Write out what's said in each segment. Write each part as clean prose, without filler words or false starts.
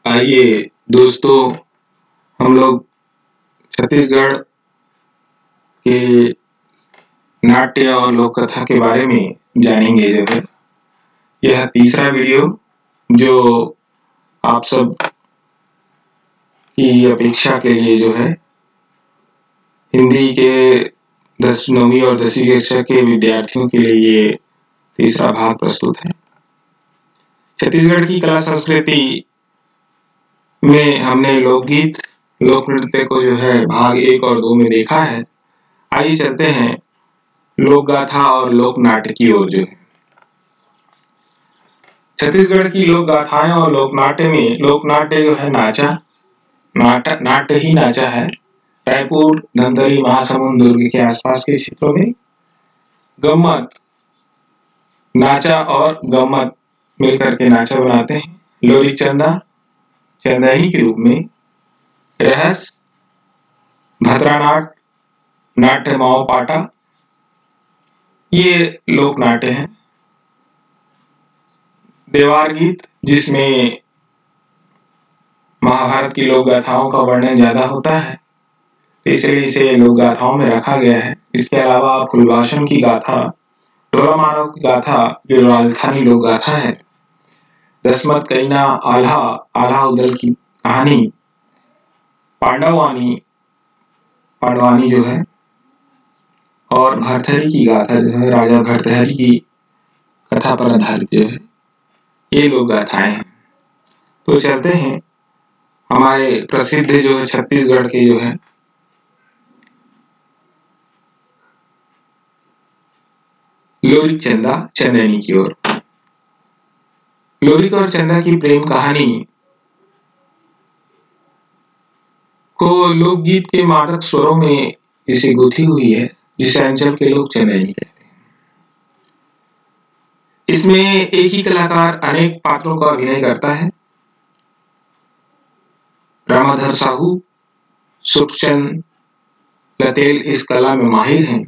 आइए दोस्तों, हम लोग छत्तीसगढ़ के नाट्य और लोक कथा के बारे में जानेंगे। जो है यह तीसरा वीडियो जो आप सब की अपेक्षा के लिए जो है हिंदी के 9वीं और 10वीं कक्षा के विद्यार्थियों के लिए ये तीसरा भाग प्रस्तुत है। छत्तीसगढ़ की कला संस्कृति में हमने लोकगीत लोक नृत्य को जो है भाग 1 और 2 में देखा है। आइए चलते हैं लोक गाथा और लोक नाट्य की ओर। जो है छत्तीसगढ़ की लोक गाथाएं और लोक नाट्य में लोक नाट्य जो है नाट्य ही नाचा है। रायपुर, धमतरी, महासमुंद, दुर्ग के आसपास के क्षेत्रों में गम्मत नाचा और गम्मत मिलकर के नाचा बनाते हैं। लोरिक चंदा चंदैनी के रूप में, रहस, भद्रानाट, नाट्य माओ पाटा, ये लोक नाट्य हैं। देवार गीत जिसमें महाभारत की लोक गाथाओं का वर्णन ज्यादा होता है, इसलिए इसे लोक गाथाओं में रखा गया है। इसके अलावा कुलभाषण की गाथा, ढोला मानव की गाथा जो राजस्थानी लोक गाथा है, दसमत कईना, आल्हा उदल की कहानी, पांडवानी जो है, और भरथरी की गाथा जो है, राजा भरथरी की कथा पर आधारित जो है, ये लोक गाथाएं हैं। तो चलते हैं हमारे प्रसिद्ध जो है छत्तीसगढ़ के जो है लोरिक चंदा चंदैनी की ओर। लोरिक और चंदा की प्रेम कहानी को लोकगीत के मादक स्वरों में इसे गुथी हुई है, जिसे अंचल के लोग चंदैनी कहते हैं। इसमें एक ही कलाकार अनेक पात्रों का अभिनय करता है। रामाधर साहू, सुखचंद लतेल इस कला में माहिर हैं।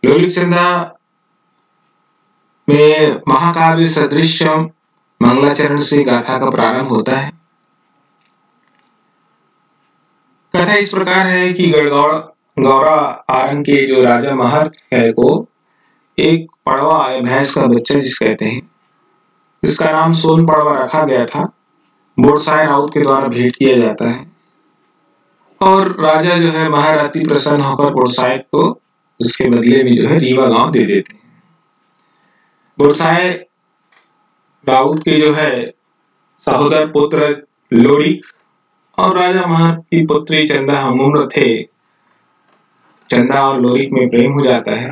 लोरिक चंदा में महाकाव्य सदृश मंगलाचरण से गाथा का प्रारंभ होता है। कथा इस प्रकार है कि गौरा आरंग के जो राजा महर्ष है को एक पड़वा भैंस का बच्चा जिस कहते हैं, इसका नाम सोन पड़वा रखा गया था। बोरसाय राउत के द्वारा भेंट किया जाता है और राजा जो है महर अति प्रसन्न होकर बोरसाय को उसके बदले में जो है रीवा गांव दे देते हैं। बोरसाय राउत के जो है सहोदर पुत्र लोरिक और राजा महर की पुत्री चंदा हमउम्र थे। चंदा और लोरिक में प्रेम हो जाता है।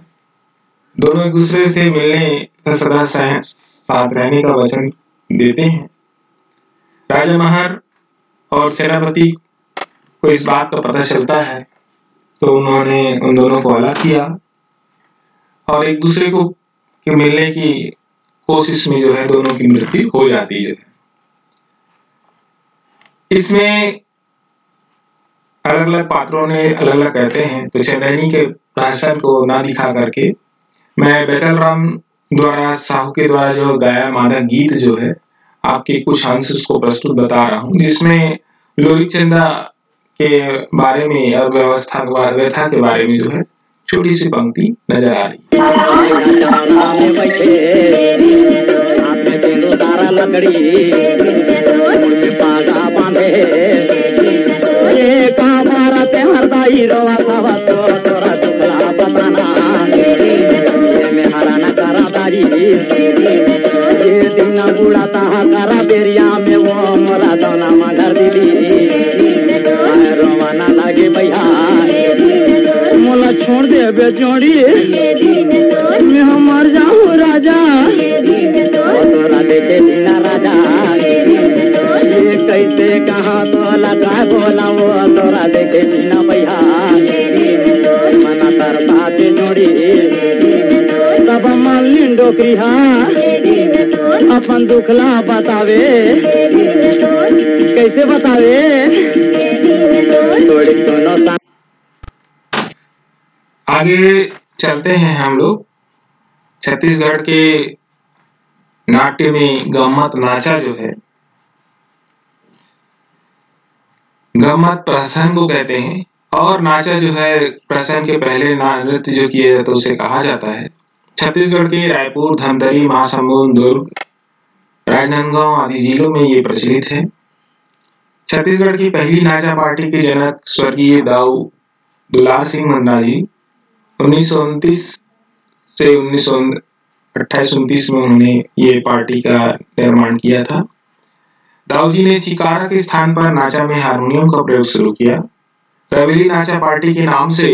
दोनों एक दूसरे से मिलने सदा साथ रहने का वचन देते हैं। राजा महर और सेनापति को इस बात का पता चलता है तो उन्होंने उन दोनों को अलग किया और एक दूसरे को के मिलने की कोशिश में जो है दोनों की मृत्यु हो जाती है। इसमें अलग अलग पात्रों ने अलग अलग कहते हैं। तो चंदैनी के भाषण को ना दिखा करके मैं बैतलराम द्वारा साहू के द्वारा जो गाया मादक गीत जो है आपके कुछ अंश उसको प्रस्तुत बता रहा हूँ, जिसमें लोरिक चंदा के बारे में और व्यथा के बारे में जो है छोटी सी पंक्ति नजर आ रही छोड़ दे बेचोड़ी मैं मर जाऊँ राजा, तोरा देखे बिना राजा ये कैसे कहाँ तो लगा बोला वो तोरा देखे बिना भैया मना करता के जोड़ी तब मालिन डोकरी अपन दुखला बतावे कैसे बतावे थोड़ी दोनों। आगे चलते हैं हम लोग छत्तीसगढ़ के नाट्य में गम्मत नाचा जो है, गम्मत प्रहसन को कहते हैं और नाचा जो है प्रहसन के पहले नृत्य जो किया जाता है उसे कहा जाता है। छत्तीसगढ़ के रायपुर, धमतरी, महासमुंद, दुर्ग, राजनांदगांव आदि जिलों में ये प्रचलित है। छत्तीसगढ़ की पहली नाचा पार्टी के जनक स्वर्गीय दाऊ दुलार सिंह मंदा जी 1929 से 1928-29 में उन्होंने ये पार्टी का निर्माण किया था। दाऊ जी ने चिकारा के स्थान पर नाचा में हारमोनियम का प्रयोग शुरू किया। रवेली नाचा पार्टी के नाम से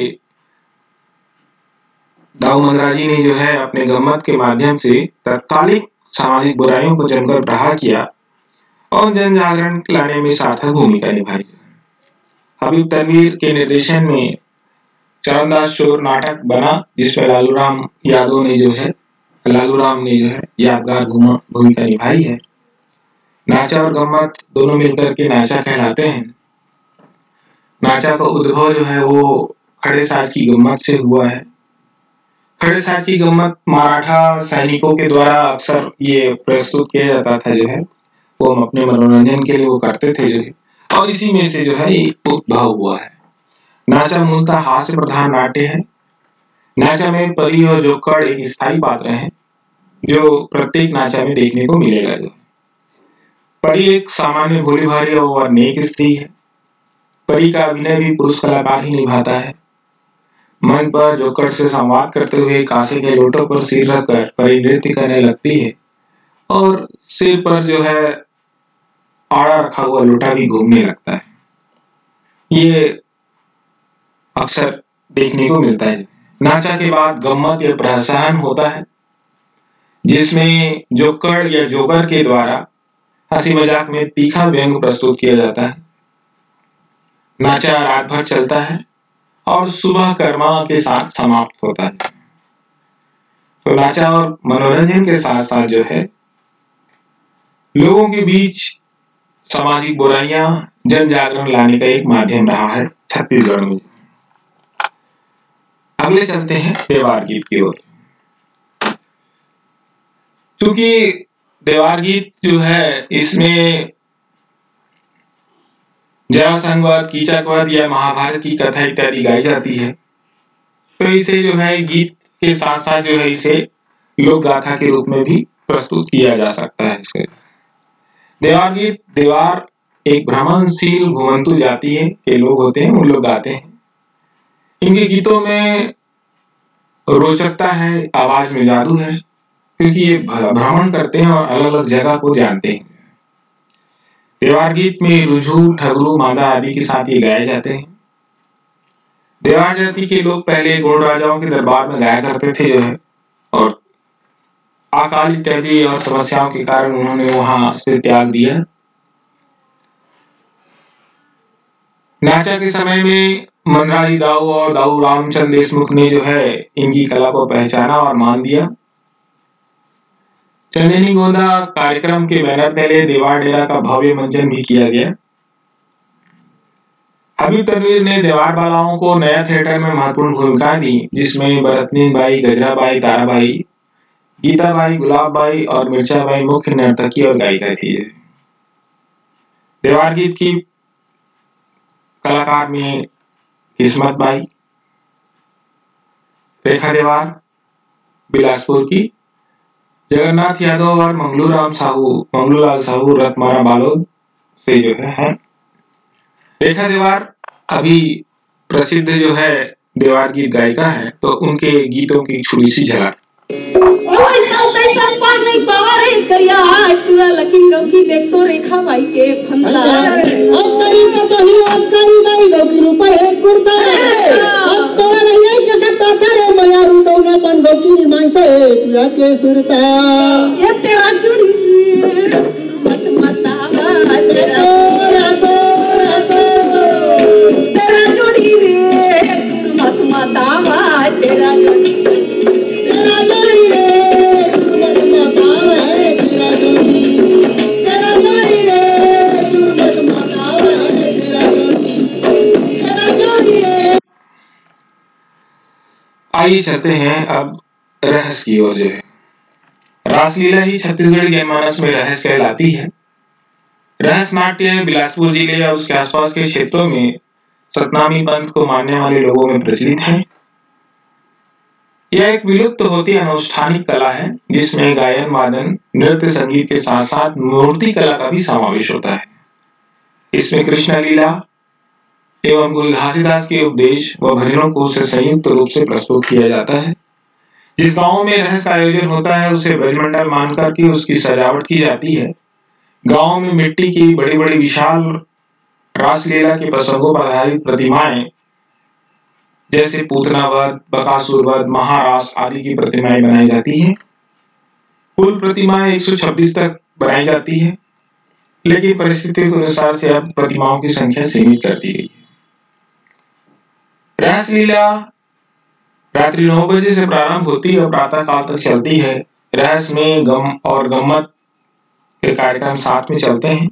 दाऊ मंदा जी ने जो है अपने गम्मत के माध्यम से तत्कालिक सामाजिक बुराइयों को जमकर प्रहार किया और जन जागरण लाने में सार्थक भूमिका निभाई। हबीब तनवीर के निर्देशन में चरणदास चोर नाटक बना, जिसमें लालू राम ने जो है यादगार भूमिका निभाई है। नाचा और गम्मत दोनों मिलकर के नाचा कहलाते हैं। नाचा का उद्भव जो है वो खड़े साज की गम्मत से हुआ है। खड़े साज की गम्मत मराठा सैनिकों के द्वारा अक्सर ये प्रस्तुत किया जाता था, जो है वो हम अपने मनोरंजन के लिए वो करते थे जो है, और इसी में से जो है ये उद्भव हुआ है। नाचा मूलतः हास्य प्रधान नाट्य है। नाचा में परी और जोकड़ एक स्थायी पात्र हैं जो प्रत्येक नाचा में देखने को मिलेगा। जो परी एक सामान्य भोली भाली और नेक स्त्री है। परी का अभिनय भी पुरुष कलाकार ही निभाता है। मंच पर जोकड़ से संवाद करते हुए कांसे के लोटों पर सिर रखकर परी नृत्य करने लगती है और सिर पर जो है आड़ा रखा हुआ लोटा भी घूमने लगता है। ये अक्सर देखने को मिलता है। नाचा के बाद गम्मत या प्रहसन होता है, जिसमें जोकड़ या जोकर के द्वारा हंसी मजाक में तीखा व्यंग प्रस्तुत किया जाता है। नाचा रात भर चलता है और सुबह कर्मा के साथ समाप्त होता है। तो नाचा और मनोरंजन के साथ साथ जो है लोगों के बीच सामाजिक बुराइयां, जन जागरण लाने का एक माध्यम रहा है छत्तीसगढ़ में। अगले चलते हैं देवार गीत की ओर। क्योंकि देवार गीत जो है इसमें जरासंध, कीचकवध या महाभारत की कथा इत्यादि गाई जाती है, तो इसे जो है गीत के साथ साथ जो है इसे लोक गाथा के रूप में भी प्रस्तुत किया जा सकता है। इसके देवार गीत, देवार एक भ्रमणशील घुमंतु जाति है के लोग होते हैं, उन लोग गाते हैं। इनके गीतों में रोचकता है, आवाज में जादू है, क्योंकि ये भ्रमण करते हैं और अलग अलग जगह को जानते हैं। देवार गीत में रुझू, ठगरू, मादा आदि के साथ ये गाए जाते हैं। देवार जाति के लोग पहले गोंड राजाओं के दरबार में गाया करते थे जो है, और अकाल इत्यादि और समस्याओं के कारण उन्होंने वहां से त्याग दिया। नाचा के समय में मनराजी दाऊ और दाऊ रामचंद देशमुख ने जो है इनकी कला को पहचाना और मान दिया। चंदेनी गोंदा कार्यक्रम के बैनर तले देवार डेरा का भव्य मंचन भी किया गया। हबीब तनवीर ने देवार बालाओं को नया थिएटर में महत्वपूर्ण भूमिका दी, जिसमें बरतनीन बाई, गजराबाई, ताराबाई, गीताबाई, गुलाबबाई और मिर्चाबाई मुख्य नर्तकी और गायिका थी। देवार गीत की कलाकार में किस्मत बाई, रेखा देवार बिलासपुर की, जगन्नाथ यादव और मंगलूलाल साहू रतमारा बालोद से जो है। रेखा देवार अभी प्रसिद्ध जो है देवार गीत गायिका है, तो उनके गीतों की छोटी सी झलक। देख तो रेखा बाई के के सुरता ये तेरा जुड़ी मत मतावा तेरा जुड़ी रे मत मतावा तेरा जुड़ी रे मत मतावा तेरा जुड़ी रे मत मतावा तेरा जुड़ी रे। आइए चलते हैं अब रहस्य की ओर। जो है रासलीला ही छत्तीसगढ़ी जनमानस में रहस्य कहलाती है। रहस्य नाट्य बिलासपुर जिले या उसके आसपास के क्षेत्रों में सतनामी पंथ को मानने वाले लोगों में प्रचलित है। यह एक विलुप्त होती अनुष्ठानिक कला है जिसमें गायन, वादन, नृत्य, संगीत के साथ साथ मूर्ति कला का भी समावेश होता है। इसमें कृष्ण लीला एवं गुरु घासीदास के उपदेश व भजनों को उसे संयुक्त रूप से प्रस्तुत किया जाता है। जिस गांव में रहस्य का आयोजन होता है उसे ब्रजमंडल मानकर के उसकी सजावट की जाती है। गांव में मिट्टी की बड़ी बड़ी विशाल रासलीला के प्रसंगों पर आधारित प्रतिमाएं जैसे पूतना वध, बकासुर वध, महारास आदि की प्रतिमाएं बनाई जाती है। कुल प्रतिमाएं 126 तक बनाई जाती है, लेकिन परिस्थितियों के अनुसार से अब प्रतिमाओं की संख्या सीमित कर दी गई है। रासलीला रात्रि 9 बजे से प्रारंभ होती है और प्रातः काल तक चलती है। रहस्य में गम और गम्मत के कार्यक्रम साथ में चलते हैं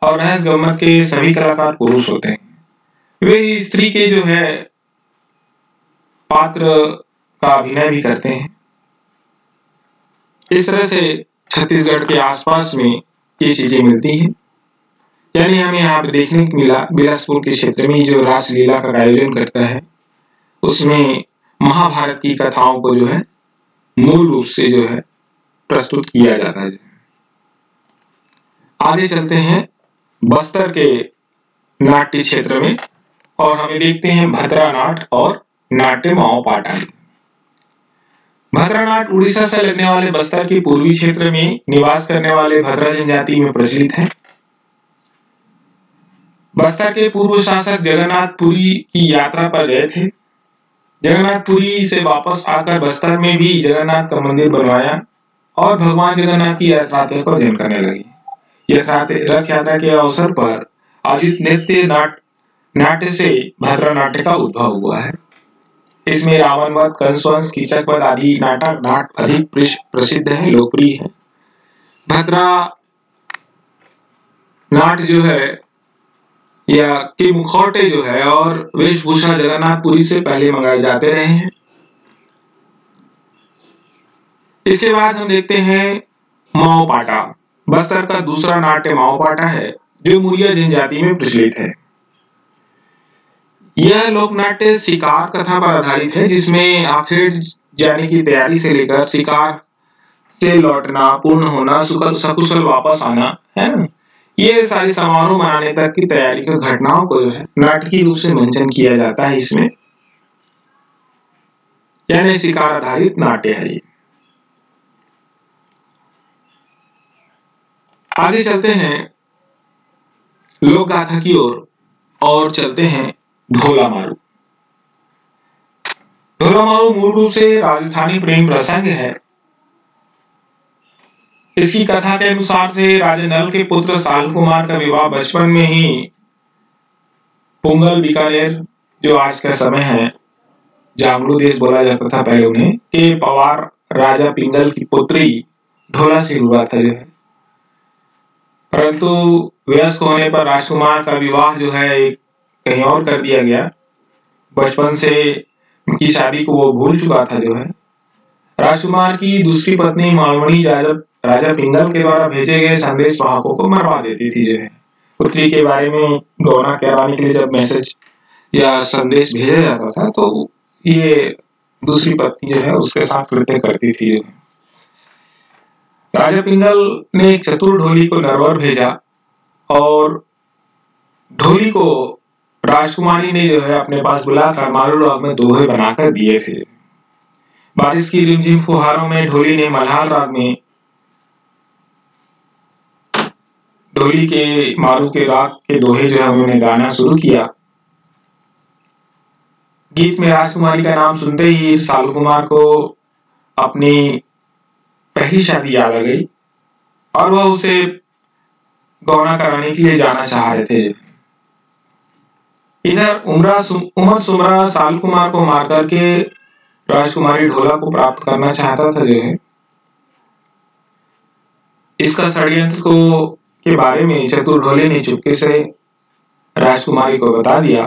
और रहस्य गम्मत के सभी कलाकार पुरुष होते हैं। वे स्त्री के जो है पात्र का अभिनय भी करते हैं। इस तरह से छत्तीसगढ़ के आसपास में ये चीजें मिलती हैं। यानी हमें यहाँ पे देखने को मिला बिलासपुर के क्षेत्र में जो रासलीला का आयोजन करता है उसमें महाभारत की कथाओं को जो है मूल रूप से जो है प्रस्तुत किया जाता है। आगे चलते हैं बस्तर के नाट्य क्षेत्र में और हमें देखते हैं भद्रा नाट और नाट्य माओ पाटन। भद्रा नाट उड़ीसा से लगने वाले बस्तर के पूर्वी क्षेत्र में निवास करने वाले भद्रा जनजाति में प्रचलित है। बस्तर के पूर्व शासक जगन्नाथपुरी की यात्रा पर गए थे। जगन्नाथपुरी से वापस आकर बस्तर में भी जगन्नाथ का मंदिर बनवाया और भगवान जगन्नाथ की रथ यात्रा को अध्ययन करने लगे। रथ यात्रा के अवसर पर आयोजित नृत्य नाट्य से भद्रा नाट्य का उद्भव हुआ है। इसमें रावण वध, कंसवंश, कीचक वध आदि नाट अधिक प्रसिद्ध है, लोकप्रिय है। भद्रा नाट जो है या के मुखौटे जो है और वेशभूषा जगन्नाथपुरी से पहले मंगाए जाते रहे हैं। इसके बाद हम देखते हैं माओ पाटा। बस्तर का दूसरा नाट्य माओ पाटा है जो मुरिया जनजाति में प्रचलित है। यह लोक नाट्य शिकार कथा पर आधारित है जिसमें आखिर जाने की तैयारी से लेकर शिकार से लौटना, पूर्ण होना, सकुशल वापस आना, है ना, ये सारी समारोह मनाने तक की तैयारी की घटनाओं को जो है नाटकीय रूप से मंचन किया जाता है इसमें, यानी शिकार आधारित नाट्य है ये। आगे चलते हैं लोक गाथा की ओर और चलते हैं ढोला मारू। ढोला मारू मूल रूप से राजस्थानी प्रेम प्रसंग है। इसकी कथा के अनुसार से राजा नल के पुत्र साल कुमार का विवाह बचपन में ही पुंगल बीकानेर जो आज का समय है, जामरू देश बोला जाता था पहले उन्हें, के पवार राजा पिंगल की पुत्री ढोला से हुआ था जो है। परंतु वयस्क होने पर राजकुमार का विवाह जो है कहीं और कर दिया गया। बचपन से की शादी को वो भूल चुका था जो है। राजकुमार की दूसरी पत्नी मालवणी राजा पिंगल के द्वारा भेजे गए संदेश वाहकों को मरवा देती थी जो है। पुत्री के बारे में गौना करवाने के लिए जब मैसेज या संदेश भेजा जाता था तो ये दूसरी पत्नी जो है उसके साथ कृत्य करती थी जो है। राजा पिंगल ने एक चतुर ढोली को नरवर भेजा और ढोली को राजकुमारी ने जो है अपने पास बुलाकर मारू राग में दोहे बनाकर दिए थे। बारिश की रिमझिम फुहारों में ढोली ने मल्हार राग में ढोली के मारू के राग के दोहे जो है उन्होंने गाना शुरू किया। गीत में राजकुमारी का नाम सुनते ही साल कुमार को अपनी पहली शादी याद आ गई और वह उसे गौना कराने के लिए जाना चाह रहे थे। इधर उमर सुमरा साल कुमार को मार करके राजकुमारी ढोला को प्राप्त करना चाहता था जो है। इसका षड्यंत्र के बारे में चतुर ढोले ने चुपके से राजकुमारी को बता दिया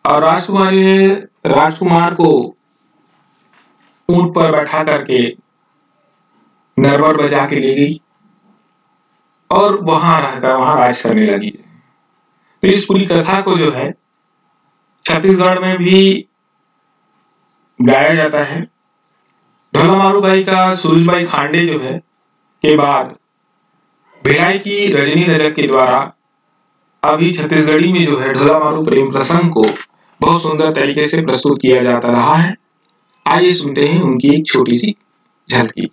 और राजकुमारी ने राजकुमार को ऊंट पर बैठा करके नरवर बजा के ले गई और वहां रहकर वहां राज करने लगी। तो इस पूरी कथा को जो है छत्तीसगढ़ में भी गाया जाता है। ढोला मारूबाई का सूरजबाई खांडे जो है के बाद भिलाई की रजनी रजक के द्वारा अभी छत्तीसगढ़ी में जो है ढोला मारू प्रेम प्रसंग को बहुत सुंदर तरीके से प्रस्तुत किया जाता रहा है। आइए सुनते हैं उनकी एक छोटी सी झलकी।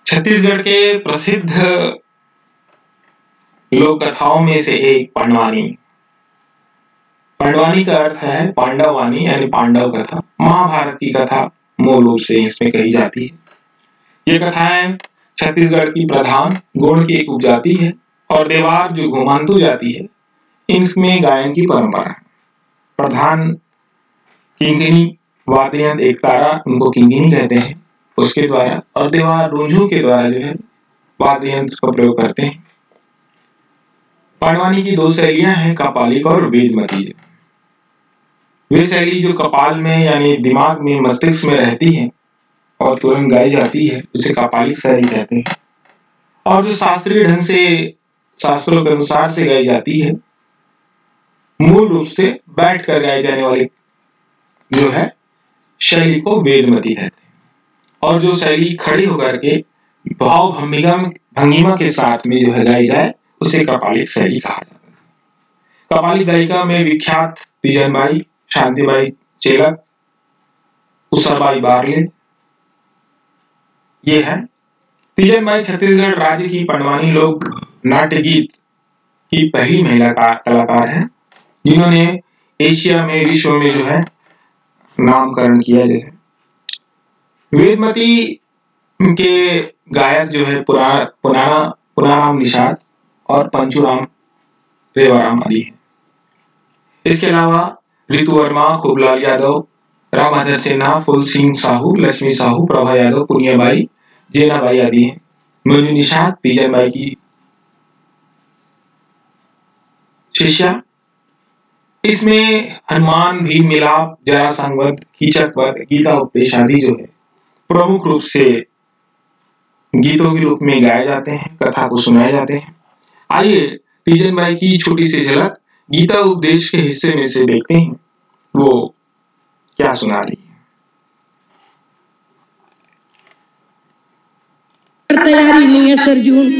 छत्तीसगढ़ के प्रसिद्ध लोक कथाओं में से एक पांडवानी। पांडवानी का अर्थ है पांडवानी यानी पांडव कथा। महाभारत की कथा मूल रूप से इसमें कही जाती है। ये कथाएं छत्तीसगढ़ की प्रधान गोंड की एक उपजाति है और देवार जो घुमांतु जाति है इनमें गायन की परंपरा है। प्रधान किंकिनी वाद्य यंत्र एक तारा, उनको किंकिनी कहते हैं, उसके द्वारा और देवार रुंझू के द्वारा जो है वाद्य यंत्र का प्रयोग करते हैं। पांडवानी की दो शैलियां हैं, कपालिक और वेदमती। वे शैली जो कपाल में यानी दिमाग में मस्तिष्क में रहती है और तुरंत गाई जाती है उसे कपालिक शैली कहते हैं। और जो शास्त्रीय ढंग से शास्त्रों के अनुसार से गाई जाती है मूल रूप से बैठ कर गाई जाने वाली जो है शैली को वेदमती कहते हैं। और जो शैली खड़ी होकर के भाव भंगिमा के साथ में जो है गाई जाए उसे कपालिक शैली कहा जाता है। कपालिक गायिका में विख्यात तीजनबाई, शांतिबाई चेलक, उषाबाई बारले ये है। तीजनबाई छत्तीसगढ़ राज्य की पांडवानी लोक नाट्य गीत की पहली महिला कलाकार है जिन्होंने एशिया में विश्व में जो है नामकरण किया जो है। वेदमती के गायक जो है पुनाराम निषाद और पंचुराम रेवाराम आदि है। इसके अलावा ऋतु वर्मा, खूबलाल यादव, रामभद्र सिन्हा, फूल सिंह साहू, लक्ष्मी साहू, प्रभा यादव, पुनियाबाई, जेनाबाई आदि हैं। मंजू निषाद तीजनबाई की शिष्या। इसमें हनुमान, भीम मिलाप, जरासंध, कीचक वध, गीता उपदेश आदि जो है प्रमुख रूप से गीतों के रूप में गाए जाते हैं, कथा को सुनाए जाते हैं। आइए तीजनबाई की छोटी सी झलक गीता उपदेश के हिस्से में से देखते हैं वो क्या सुना रही है। तैयारी नहीं है सरजून,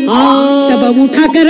तब अब उठा कर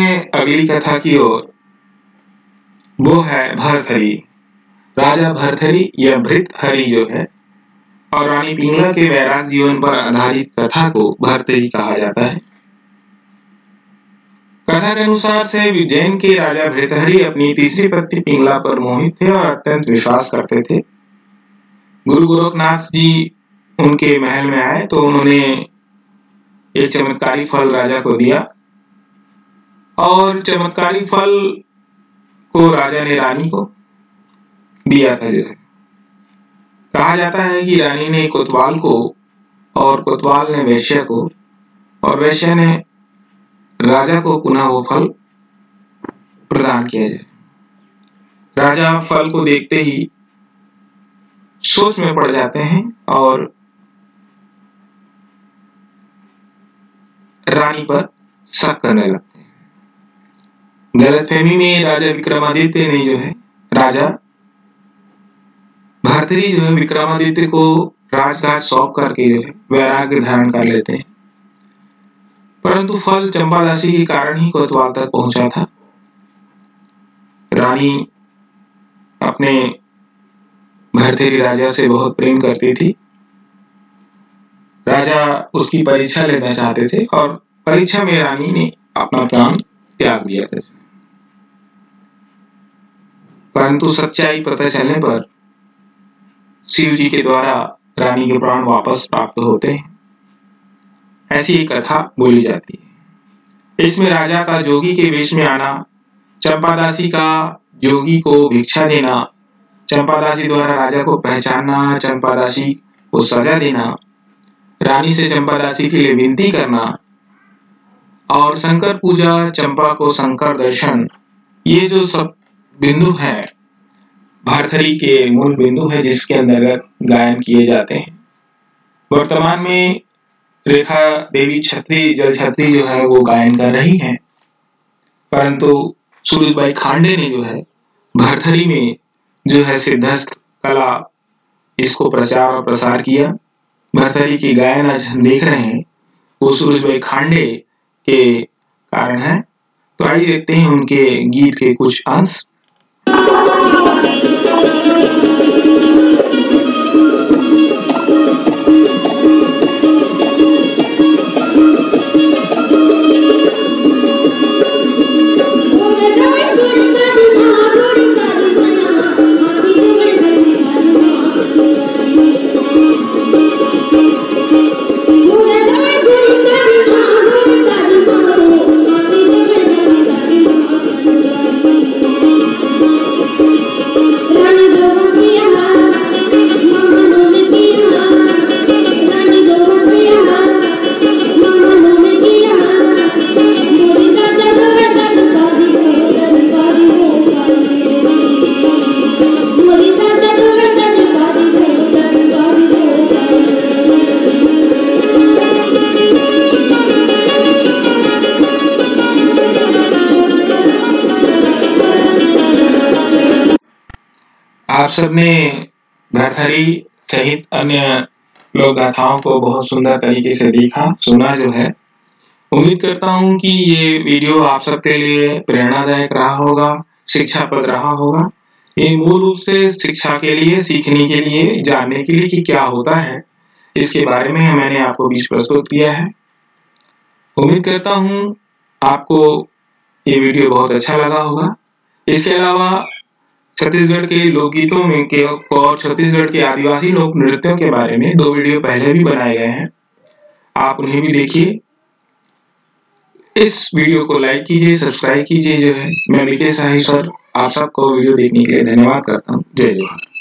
हैं अगली कथा की ओर। वो है भर्तहरि। राजा भर्तहरि या भृतहरि जो है और रानी पिंगला के वैराग जीवन पर आधारित कथा को भर्तहरि कहा जाता है। कथा के अनुसार से उज्जैन के राजा भृतहरि अपनी तीसरी पत्नी पिंगला पर मोहित थे और अत्यंत विश्वास करते थे। गुरु गोरखनाथ जी उनके महल में आए तो उन्होंने एक चमत्कारी फल राजा को दिया और चमत्कारी फल को राजा ने रानी को दिया था। जो है कहा जाता है कि रानी ने कोतवाल को और कोतवाल ने वैश्य को और वैश्य ने राजा को पुनः वो फल प्रदान किया जाए। राजा फल को देखते ही सोच में पड़ जाते हैं और रानी पर शक करने लगते हैं। गलतफहमी में राजा विक्रमादित्य ने जो है राजा भर्तहरि जो है विक्रमादित्य को राजगाट सौंप करके जो है वैराग्य धारण कर लेते हैं। परंतु फल चंपादासी के कारण ही कोतवाल तक पहुंचा था। रानी अपने भर्तहरि राजा से बहुत प्रेम करती थी। राजा उसकी परीक्षा लेना चाहते थे और परीक्षा में रानी ने अपना प्राण त्याग दिया था। परंतु सच्चाई पता चलने पर शिव जी के द्वारा रानी के प्राण वापस प्राप्त होते हैं। ऐसी एक कथा बोली जाती है। इसमें राजा का जोगी के वेश में आना, चंपादासी का जोगी को भिक्षा देना, चंपादासी द्वारा राजा को पहचानना, चंपादासी को सजा देना, रानी से चंपादासी के लिए विनती करना और शंकर पूजा, चंपा को शंकर दर्शन, ये जो सब बिंदु है भर्तहरि के मूल बिंदु है जिसके अंतर्गत गायन किए जाते हैं। वर्तमान में रेखा देवी छत्री जल छत्री जो है वो गायन कर रही हैं, परंतु सूरजबाई खांडे ने जो है भर्तहरि में जो है सिद्धस्थ कला इसको प्रचार और प्रसार किया। भर्तहरि की गायन आज हम देख रहे हैं वो सूरजबाई खांडे के कारण है। तो आइए देखते हैं उनके गीत के कुछ अंश। आप सबने भर्तहरि सहित अन्य लोक गाथाओं को बहुत सुंदर तरीके से देखा सुना जो है। उम्मीद करता हूं कि ये वीडियो आप सबके लिए प्रेरणादायक रहा होगा, शिक्षाप्रद रहा होगा। ये मूल रूप से शिक्षा के लिए, सीखने के लिए, जानने के लिए कि क्या होता है इसके बारे में मैंने आपको बीच प्रस्तुत किया है। उम्मीद करता हूं आपको ये वीडियो बहुत अच्छा लगा होगा। इसके अलावा छत्तीसगढ़ के लोकगीतों में के और छत्तीसगढ़ के आदिवासी लोक नृत्यों के बारे में 2 वीडियो पहले भी बनाए गए हैं, आप उन्हें भी देखिए। इस वीडियो को लाइक कीजिए, सब्सक्राइब कीजिए। जो है मैं विकेश शाही सर आप सबको वीडियो देखने के लिए धन्यवाद करता हूँ। जय जोहार।